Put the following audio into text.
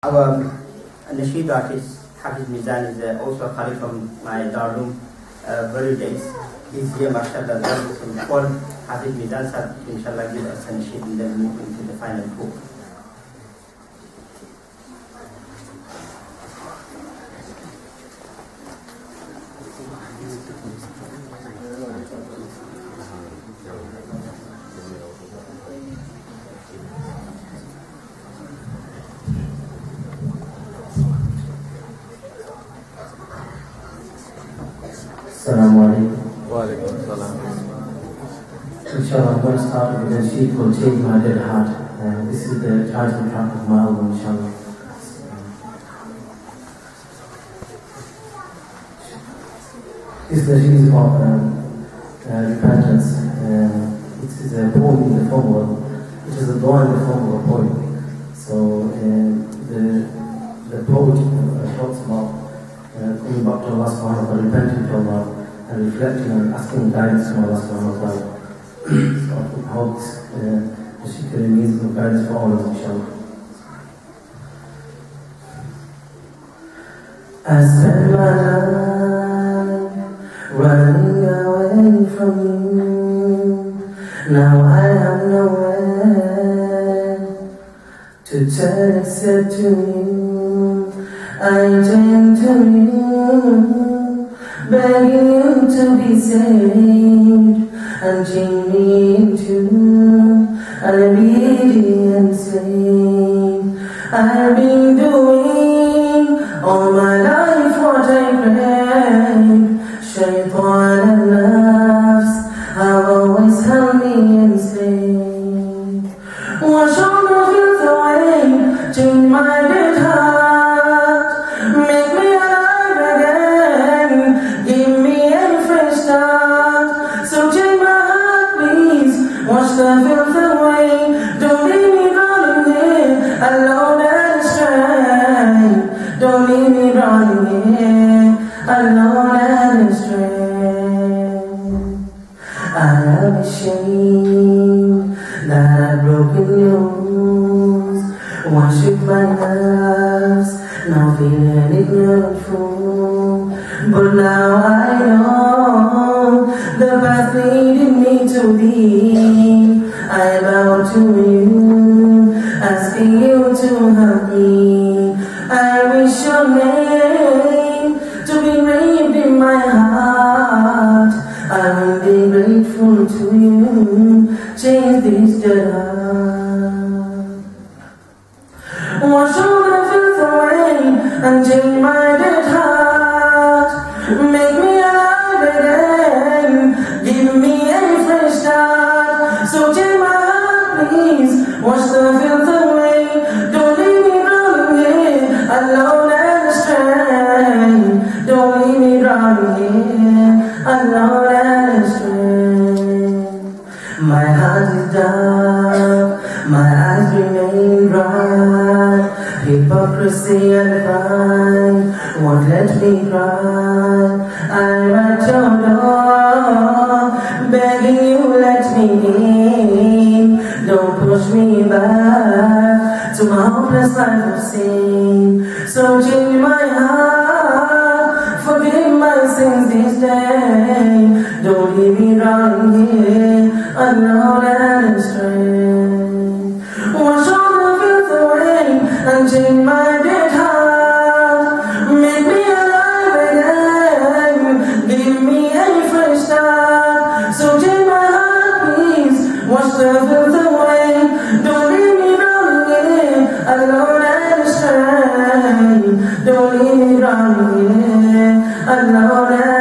Our Nasheed artist Hafiz Mizan is also a colleague from my Darulum very days. He's here, mashallah. So all Hafiz Mizan sir, inshallah, give us a Nasheed and then move into the final book. Assalamu alaikum. Wa alaikum assalam. Inshallah, I'm going to start with a sheet called Change My Dead Heart. This is the title track of my album, inshallah. This nasheed is about repentance. This is a poem in the form of, it is a dua in the form of a poem. So the poet talks about coming back to Allah subhanahu wa ta'ala, repenting to Allah, and reflecting and asking guidance from Allah subhanahu wa ta'ala. So I hope the shikr means of guidance for all of us, inshallah. I spend my life running away from you. Now I have nowhere to turn except to you. I turn to you, begging you to be saved and change me into an obedient slave. I've been doing all my life what I crave. Shaitan and nafs have always held me enslaved. Wash all the filth away, change my dead heart, make me alive again, give me a fresh start. So change my heart, please, wash the filth away. Don't leave me running here alone and astray. Don't leave me running here alone and astray. I am ashamed that I've broken yours. Why should my nerves now feel an ignorant fool? But now I know the path leading me to thee. I bow to you, asking you to help me. I wish your name to be raved in my heart. I will be grateful to you. Change this dead heart. Wash all the filth away and change my dead heart. Make me alive again, give me a fresh start. So change my heart, please, wash the filth away. Don't leave me running here alone and astray. Don't leave me running here alone and astray. My heart is dark, my eyes remain dry. Hypocrisy and pride won't let me cry. I'm at your door, begging you let me in. Don't push me back to my hopeless life of sin. So change my heart, forgive my sins this day. Don't leave me running here alone and astray. Wash all the filth away and change my dead heart. Make me alive again, give me a fresh start. So change my heart, please, wash the filth away. Don't leave me running here alone and astray. Don't leave me running here alone and astray.